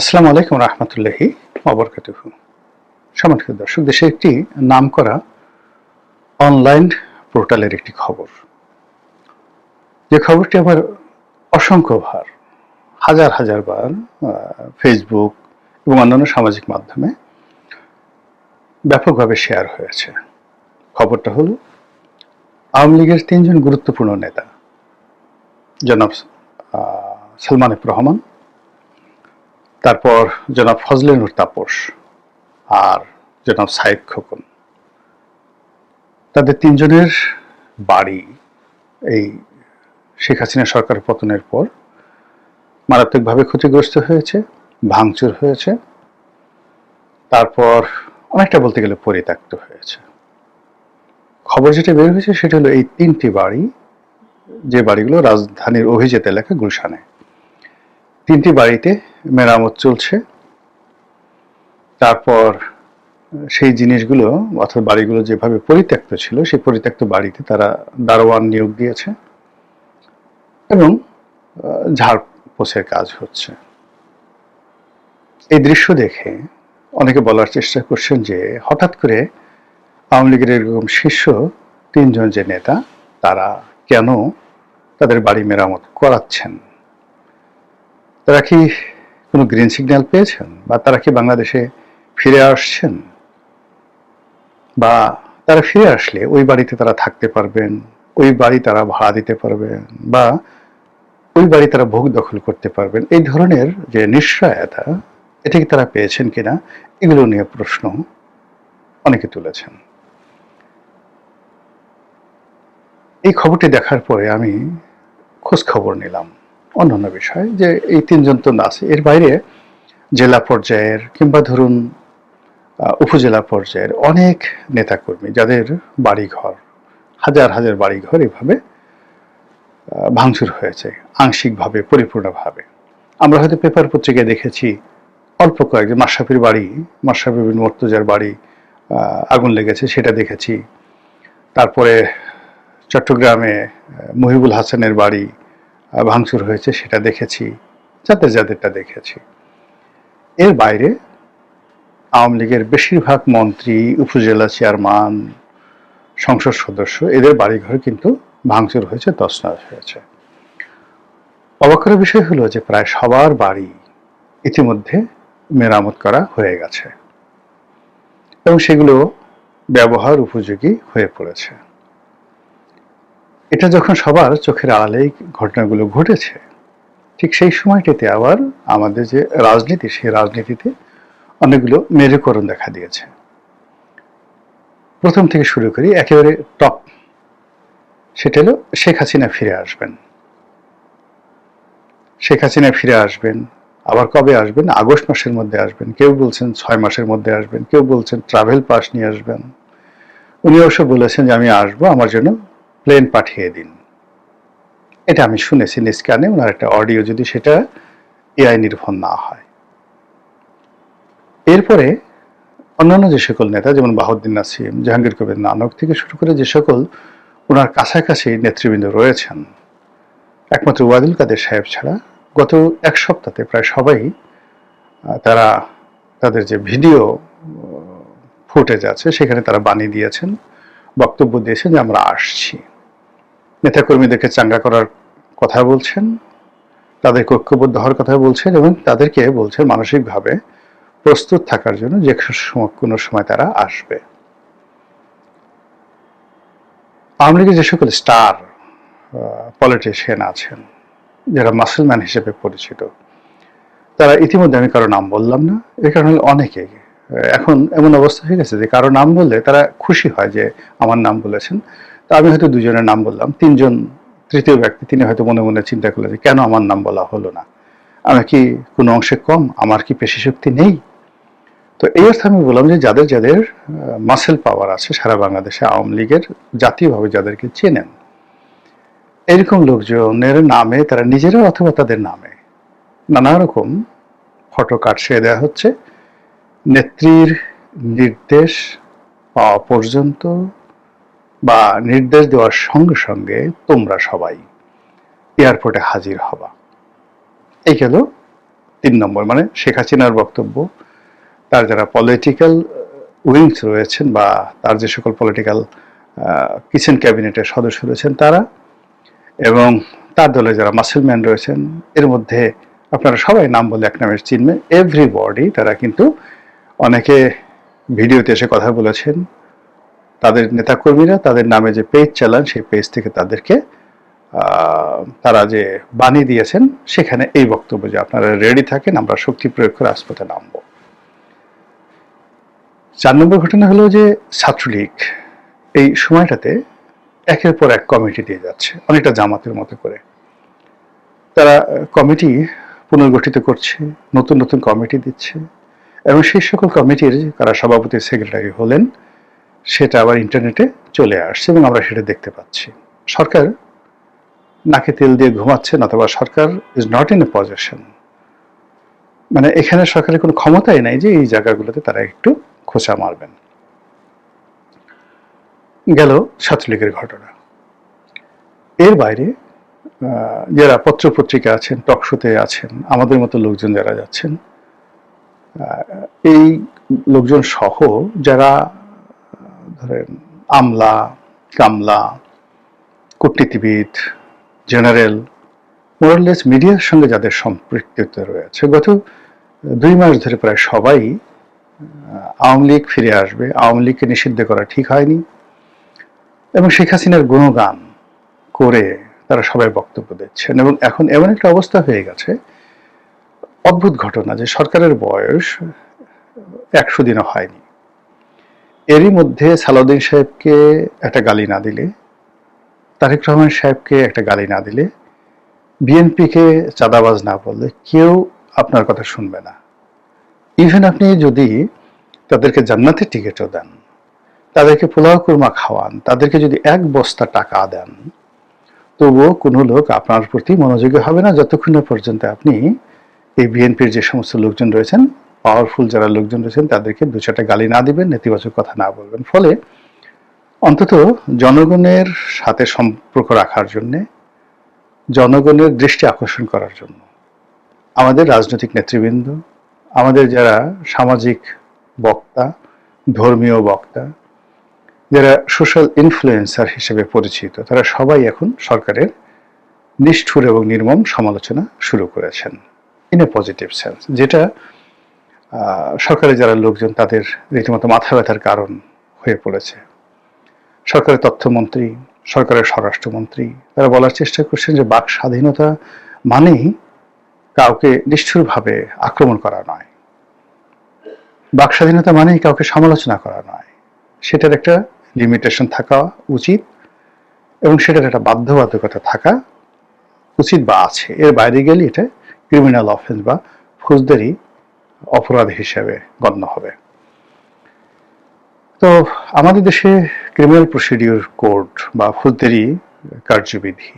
আসসালামু আলাইকুম রহমতুল্লাহি ওয়াবারাকাতুহু। সম্মানিত দর্শক, দেশে একটি নামকরা অনলাইন পোর্টালের একটি খবর, যে খবরটি আবার অসংখ্যবার হাজার হাজার বার ফেসবুক এবং অন্যান্য সামাজিক মাধ্যমে ব্যাপকভাবে শেয়ার হয়েছে। খবরটা হলো আওয়ামী লীগের তিনজন গুরুত্বপূর্ণ নেতা, জনাব সালমান এফ রহমান, তারপর জনাব ফজলে নূর তাপস আর জনাব সাইদ খোকন, তাদের তিনজনের বাড়ি এই শেখ হাসিনা সরকার পতনের পর মারাত্মকভাবে ক্ষতিগ্রস্ত হয়েছে, ভাঙচুর হয়েছে, তারপর অনেকটা বলতে গেলে পরিত্যক্ত হয়েছে। খবর যেটা বের হয়েছে সেটা হলো এই তিনটি বাড়ি, যে বাড়িগুলো রাজধানীর অভিজাত এলাকা গুলশানে, তিনটি বাড়িতে মেরামত চলছে। তারপর সেই জিনিসগুলো অর্থাৎ বাড়িগুলো যেভাবে পরিত্যক্ত ছিল সেই পরিত্যক্ত বাড়িতে তারা দারোয়ান নিয়োগ দিয়েছে এবং ঝাড়পোছের কাজ হচ্ছে। এই দৃশ্য দেখে অনেকে বলার চেষ্টা করছেন যে হঠাৎ করে আওয়ামী লীগের এরকম শীর্ষ তিনজন যে নেতা, তারা কেন তাদের বাড়ি মেরামত করাচ্ছেন? তারা কি কোনো গ্রিন সিগন্যাল পেয়েছেন, বা তারা কি বাংলাদেশে ফিরে আসছেন, বা তারা ফিরে আসলে ওই বাড়িতে তারা থাকতে পারবেন, ওই বাড়ি তারা ভাড়া দিতে পারবেন, বা ওই বাড়ি তারা ভোগ দখল করতে পারবেন? এই ধরনের যে নিশ্চয়তা, এটা কি তারা পেয়েছেন কিনা, এগুলো নিয়ে প্রশ্ন অনেকে তুলেছেন। এই খবরটি দেখার পরে আমি খোঁজ খবর নিলাম অন্যান্য বিষয়, যে এই তিনজন তো আছে, এর বাইরে জেলা পর্যায়ের কিংবা ধরুন উপজেলা পর্যায়ের অনেক নেতাকর্মী, যাদের বাড়িঘর, হাজার হাজার বাড়িঘর এভাবে ভাঙচুর হয়েছে, আংশিকভাবে, পরিপূর্ণভাবে। আমরা হয়তো পেপার পত্রিকায় দেখেছি অল্প কয়েকজন, মাশরাফির বাড়ি, মাশরাফি বিন মুর্তজার বাড়ি আগুন লেগেছে, সেটা দেখেছি। তারপরে চট্টগ্রামে মহিবুল হাসানের বাড়ি ভাঙচুর হয়েছে, সেটা দেখেছি, যাদেরটা দেখেছি। এর বাইরে আওয়ামী লীগের বেশিরভাগ মন্ত্রী, উপজেলা চেয়ারম্যান, সংসদ সদস্য, এদের বাড়িঘর কিন্তু ভাঙচুর হয়েছে, তছনছ হয়েছে। অবাক করার বিষয় হলো যে প্রায় সবার বাড়ি ইতিমধ্যে মেরামত করা হয়ে গেছে এবং সেগুলো ব্যবহার উপযোগী হয়ে পড়েছে। এটা যখন সবার চোখের আড়ালেই ঘটনাগুলো ঘটেছে, ঠিক সেই সময়টিতে আবার আমাদের যে রাজনীতি, সেই রাজনীতিতে অনেকগুলো মেরুকরণ দেখা দিয়েছে। প্রথম থেকে শুরু করি, একেবারে টপ, সেটা হলো শেখ হাসিনা ফিরে আসবেন। শেখ হাসিনা ফিরে আসবেন, আবার কবে আসবেন? আগস্ট মাসের মধ্যে আসবেন, কেউ বলছেন 6 মাসের মধ্যে আসবেন, কেউ বলছেন ট্রাভেল পাস নিয়ে আসবেন। উনি অবশ্য বলেছেন যে আমি আসবো, আমার জন্য প্লেন পাঠিয়ে দিন। এটা আমি শুনেছি নিজ কানে, ওনার একটা অডিও, যদি সেটা এআই নির্ভর না হয়। এরপরে অন্যান্য যে সকল নেতা, যেমন বাহাউদ্দিন নাসিম, জাহাঙ্গীর কবির নানক থেকে শুরু করে যে সকল ওনার কাছাকাছি নেতৃবৃন্দ রয়েছেন, একমাত্র ওয়াদুল কাদের সাহেব ছাড়া গত এক সপ্তাহে প্রায় সবাই তারা তাদের যে ভিডিও ফুটেজ আছে সেখানে তারা বানিয়ে দিয়েছেন, বক্তব্য দিয়েছেন যে আমরা আসছি। নেতাকর্মীদেরকে চাঙ্গা করার কথা বলছেন, তাদেরকে ঐক্যবদ্ধ হওয়ার কথা বলছেন এবং তাদেরকে বলছেন মানসিকভাবে প্রস্তুত থাকার জন্য, যে কোনো সময় তারা আসবে। আওয়ামী লীগের যে সকল স্টার পলিটিশিয়ান আছেন, যারা মাসলম্যান হিসেবে পরিচিত, তারা ইতিমধ্যে, আমি কারো নাম বললাম না, এই কারণে অনেকে এখন এমন অবস্থা হয়ে গেছে যে কারো নাম বললে তারা খুশি হয় যে আমার নাম বলেছেন। তা আমি হয়তো দুজনের নাম বললাম, তিনজন, তৃতীয় ব্যক্তি তিনি হয়তো মনে মনে চিন্তা করলেন যে কেন আমার নাম বলা হলো না, আমি কি কোনো অংশে কম, আমার কি পেশি শক্তি নেই? তো এই অর্থে আমি বললাম যে যাদের যাদের মাসেল পাওয়ার আছে সারা বাংলাদেশে, আওয়ামী লীগের জাতীয়ভাবে যাদেরকে চেনেন, এরকম লোকজনের নামে তারা নিজেরা অথবা তাদের নামে নানা রকম ফটো কাটছিয়ে দেওয়া হচ্ছে। নেত্রীর নির্দেশ পাওয়া পর্যন্ত বা নির্দেশ দেওয়ার সঙ্গে সঙ্গে তোমরা সবাই এয়ারপোর্টে হাজির হবা। এই গেল নম্বর, মানে শেখ হাসিনার বক্তব্য, তার যারা পলিটিক্যাল উইংস রয়েছেন বা তার যে সকল পলিটিক্যাল কিচেন ক্যাবিনেটের সদস্য রয়েছেন তারা, এবং তার দলে যারা মাসেলম্যান রয়েছেন, এর মধ্যে আপনারা সবাই নাম বলে এক নামের চিনবেন, এভরিবডি। তারা কিন্তু অনেকে ভিডিওতে এসে কথা বলেছেন, তাদের নেতাকর্মীরা তাদের নামে যে পেজ চালান সেই পেজ থেকে তাদেরকে তারা যে বানিয়ে দিয়েছেন, সেখানে এই বক্তব্য যে আপনারা রেডি থাকেন, আমরা শক্তি প্রয়োগ করে রাজপথে নামব। 4 নম্বর ঘটনা হলো যে ছাত্রলীগ এই সময়টাতে একের পর এক কমিটি দিয়ে যাচ্ছে, অনেকটা জামাতের মতো করে। তারা কমিটি পুনর্গঠিত করছে, নতুন নতুন কমিটি দিচ্ছে, এবং সেই সকল কমিটির কারা সভাপতি সেক্রেটারি হলেন সেটা আবার ইন্টারনেটে চলে আসছে এবং আমরা সেটা দেখতে পাচ্ছি। সরকার নাকে তেল দিয়ে ঘুমাচ্ছেন, অথবা সরকার is not in a position, মানে এখানে সরকারের কোনো ক্ষমতাই নাই যে এই জায়গাগুলোতে তারা একটু খোঁচা মারবেন। গেল ছাত্রলীগের ঘটনা। এর বাইরে যারা পত্রপত্রিকা আছেন, টকশোতে আছেন, আমাদের মতো লোকজন যারা যাচ্ছেন, এই লোকজন সহ যারা ধরেন আমলা, কামলা, কূটনীতিবিদ, জেনারেল, মোরাললেস মিডিয়ার সঙ্গে যাদের সম্পৃক্ততা রয়েছে, গত 2 মাস ধরে প্রায় সবাই আওয়ামী লীগ ফিরে আসবে, আওয়ামী লীগকে নিষিদ্ধ করা ঠিক হয়নি, এবং শেখ হাসিনার গুণগান করে তারা সবাই বক্তব্য দিচ্ছেন। এবং এখন এমন একটা অবস্থা হয়ে গেছে, অদ্ভুত ঘটনা, যে সরকারের বয়স 100 দিনও হয়নি, এরই মধ্যে সালাউদ্দিন সাহেবকে একটা গালি না দিলে, তারেক রহমান সাহেবকে একটা গালি না দিলে, বিএনপিকে চাঁদাবাজ না বললে কেউ আপনার কথা শুনবে না। ইভেন আপনি যদি তাদেরকে জান্নাতের টিকিটও দেন, তাদেরকে পোলাও কুরমা খাওয়ান, তাদেরকে যদি 1 বস্তা টাকা দেন, তবুও কোনো লোক আপনার প্রতি মনোযোগী হবে না যতক্ষণ না পর্যন্ত আপনি এই বিএনপির যে সমস্ত লোকজন রয়েছেন, পাওয়ারফুল যারা লোকজন রয়েছেন, তাদেরকে 2-4টা গালি না দিবেন, নেতিবাচক কথা না বলবেন। ফলে অন্তত জনগণের সাথে সম্পর্ক রাখার জন্য, জনগণের দৃষ্টি আকর্ষণ করার জন্য আমাদের রাজনৈতিক নেতৃবৃন্দ, আমাদের যারা সামাজিক বক্তা, ধর্মীয় বক্তা, যারা সোশ্যাল ইনফ্লুয়েন্সার হিসেবে পরিচিত, তারা সবাই এখন সরকারের নিষ্ঠুর এবং নির্মম সমালোচনা শুরু করেছেন ইন এ পজিটিভ সেন্স, যেটা সরকারের যারা লোকজন তাদের রীতিমতো মাথা ব্যথার কারণ হয়ে পড়েছে। সরকারের তথ্যমন্ত্রী, সরকারের স্বরাষ্ট্রমন্ত্রী, তারা বলার চেষ্টা করছেন যে বাক স্বাধীনতা মানেই কাউকে নিষ্ঠুরভাবে আক্রমণ করা নয়, বাক স্বাধীনতা মানেই কাউকে সমালোচনা করা নয়, সেটার একটা লিমিটেশন থাকা উচিত এবং সেটার একটা বাধ্যবাধকতা থাকা উচিত বা আছে। এর বাইরে গেলে এটা ক্রিমিনাল অফেন্স বা ফৌজদারি অপরাধ হিসেবে গণ্য হবে। তো আমাদের দেশে ক্রিমিনাল প্রসিডিউর কোড বা ফৌজদারি কার্যবিধি,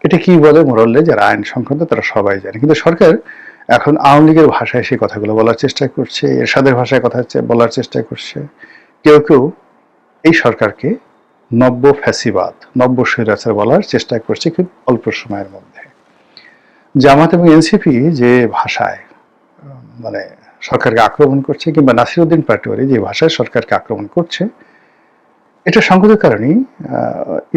এটা কি বলে মোরাললে যারা আইন সংক্রান্ত তারা সবাই জানে, কিন্তু সরকার এখন আওয়ামী লীগের ভাষায় সেই কথাগুলো বলার চেষ্টা করছে, এরশাদের ভাষায় কথা বলার চেষ্টা করছে। কেউ কেউ এই সরকারকে নব্য ফ্যাসিবাদ, নব্য স্বৈরাচার বলার চেষ্টা করছে খুব অল্প সময়ের মধ্যে। জামাত এবং এনসিপি যে ভাষায় মানে সরকারকে আক্রমণ করছে, কিংবা নাসিরউদ্দিন পাটোয়ারি যে ভাষায় সরকারকে আক্রমণ করছে, এটা সংগত কারণেই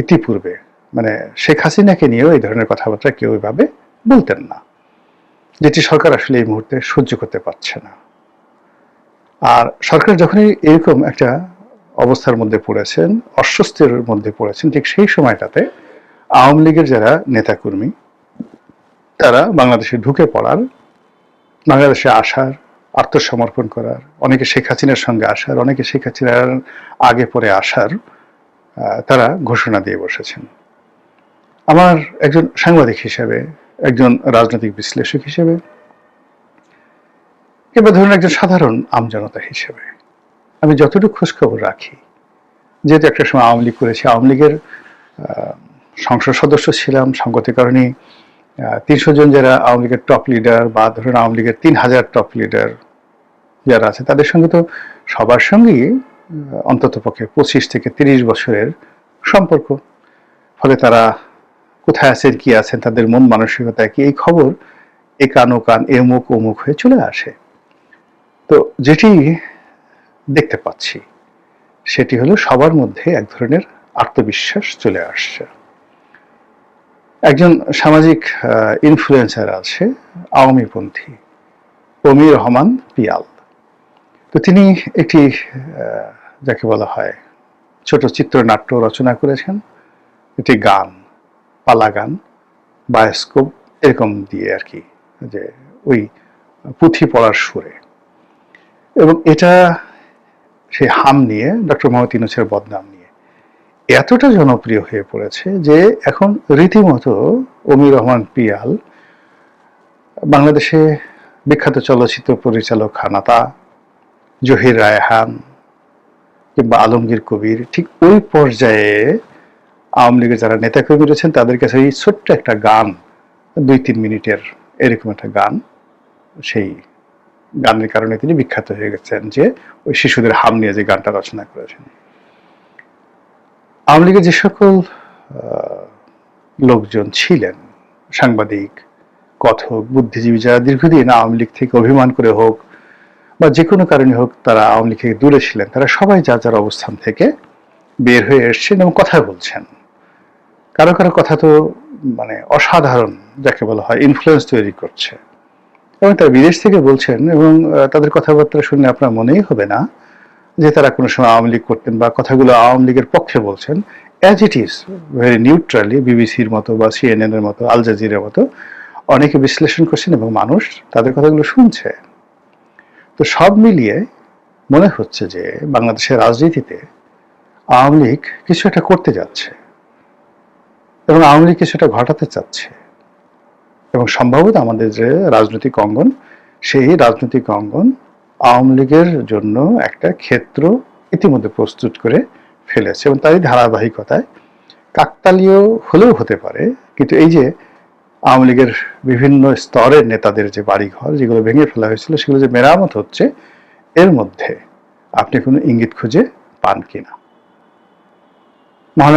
ইতিপূর্বে মানে শেখ হাসিনাকে নিয়েও এই ধরনের কথাবার্তা কেউ এভাবে বলতেন না, যেটি সরকার আসলে এই মুহূর্তে সহ্য করতে পারছে না। আর সরকার যখনই এরকম একটা অবস্থার মধ্যে পড়েছেন, অস্বস্তির মধ্যে পড়েছেন, ঠিক সেই সময়টাতে আওয়ামী লীগের যারা নেতাকর্মী তারা বাংলাদেশে ঢুকে পড়ার, বাংলাদেশে আসার, আত্মসমর্পণ করার, অনেকে শেখ হাসিনার সঙ্গে আসার, অনেকে শেখ হাসিনার আগে পরে আসার তারা ঘোষণা দিয়ে বসেছেন। আমার একজন সাংবাদিক হিসেবে, একজন রাজনৈতিক বিশ্লেষক হিসেবে, কিংবা ধরুন একজন সাধারণ আমজনতা হিসেবে আমি যতটুকু খোঁজখবর রাখি, যেহেতু একটা সময় আওয়ামী লীগ করেছি, আওয়ামী লীগের সংসদ সদস্য ছিলাম, সংগতির কারণে 300 জন যারা আওয়ামী লীগের টপ লিডার, বা ধরুন আওয়ামী লীগের 3000 টপ লিডার যারা আছে, তাদের সঙ্গে তো সবার সঙ্গেই অন্তত পক্ষে 25 থেকে 30 বছরের সম্পর্ক। ফলে তারা কোথায় আছেন, কি আছেন, তাদের মন মানসিকতা কি, এই খবর এ কান ও কান, এ মুখ ও মুখ হয়ে চলে আসে। তো যেটি দেখতে পাচ্ছি সেটি হলো সবার মধ্যে এক ধরনের আত্মবিশ্বাস চলে আসছে। একজন সামাজিক ইনফ্লুয়েন্সার আছে, আওয়ামীপন্থী, অমির রহমান পিয়াল। তো তিনি একটি যাকে বলা হয় ছোট চিত্রনাট্য রচনা করেছেন, একটি গান, পালা গান, বায়োস্কোপ এরকম দিয়ে আর কি, যে ওই পুঁথি পড়ার সুরে। এবং এটা সেই হাম নিয়ে, ডক্টর মোহাম্মদ ইউনূসের বদনাম নিয়ে এতটা জনপ্রিয় হয়ে পড়েছে যে এখন রীতিমতো অমির রহমান পিয়াল বাংলাদেশে বিখ্যাত চলচ্চিত্র পরিচালক হানাতা, জহির রায়হান কিংবা আলমগীর কবির, ঠিক ওই পর্যায়ে আওয়ামী লীগের যারা নেতাকর্মী রয়েছেন তাদের কাছে এই ছোট্ট একটা গান, 2-3 মিনিটের এরকম একটা গান, সেই গানের কারণে তিনি বিখ্যাত হয়ে গেছেন, যে ওই শিশুদের হাম নিয়ে যে গানটা রচনা করেছেন। আওয়ামী লীগের যে সকল লোকজন ছিলেন, সাংবাদিক, কথক, বুদ্ধিজীবী, যারা দীর্ঘদিন আওয়ামী লীগ থেকে অভিমান করে হোক বা যে কোনো কারণে হোক তারা আওয়ামী লীগ থেকে দূরে ছিলেন, তারা সবাই যার যার অবস্থান থেকে বের হয়ে এসছেন এবং কথা বলছেন। কারো কারো কথা তো মানে অসাধারণ, যাকে বলা হয় ইনফ্লুয়েন্স তৈরি করছে, এবং তারা বিদেশ থেকে বলছেন, এবং তাদের কথাবার্তা শুনে আপনার মনেই হবে না যে তারা কোনো সময় আওয়ামী লীগ করতেন বা কথাগুলো আওয়ামী লীগের পক্ষে বলছেন। As it is, very neutrally, বিবিসির মতো বা সিএনএন এর মতো, আল জাজিরার মতো অনেকে বিশ্লেষণ করছেন এবং মানুষ তাদের কথাগুলো শুনছে। তো সব মিলিয়ে মনে হচ্ছে যে বাংলাদেশের রাজনীতিতে আওয়ামী লীগ কিছু একটা করতে যাচ্ছে এবং আওয়ামী লীগ কিছু একটা ঘটাতে চাচ্ছে, এবং সম্ভবত আমাদের যে রাজনৈতিক অঙ্গন, সেই রাজনৈতিক অঙ্গন আওয়ামী লীগের জন্য একটা ক্ষেত্র ইতিমধ্যে প্রস্তুত করে ফেলেছে, এবং তারই ধারাবাহিকতায় কাকতালীয় হলেও হতে পারে, কিন্তু এই যে আওয়ামী লীগের বিভিন্ন স্তরের নেতাদের যে বাড়িঘর যেগুলো ভেঙে ফেলা হয়েছিল সেগুলো যে মেরামত হচ্ছে, এর মধ্যে আপনি কোনো ইঙ্গিত খুঁজে পান কিনা? মহান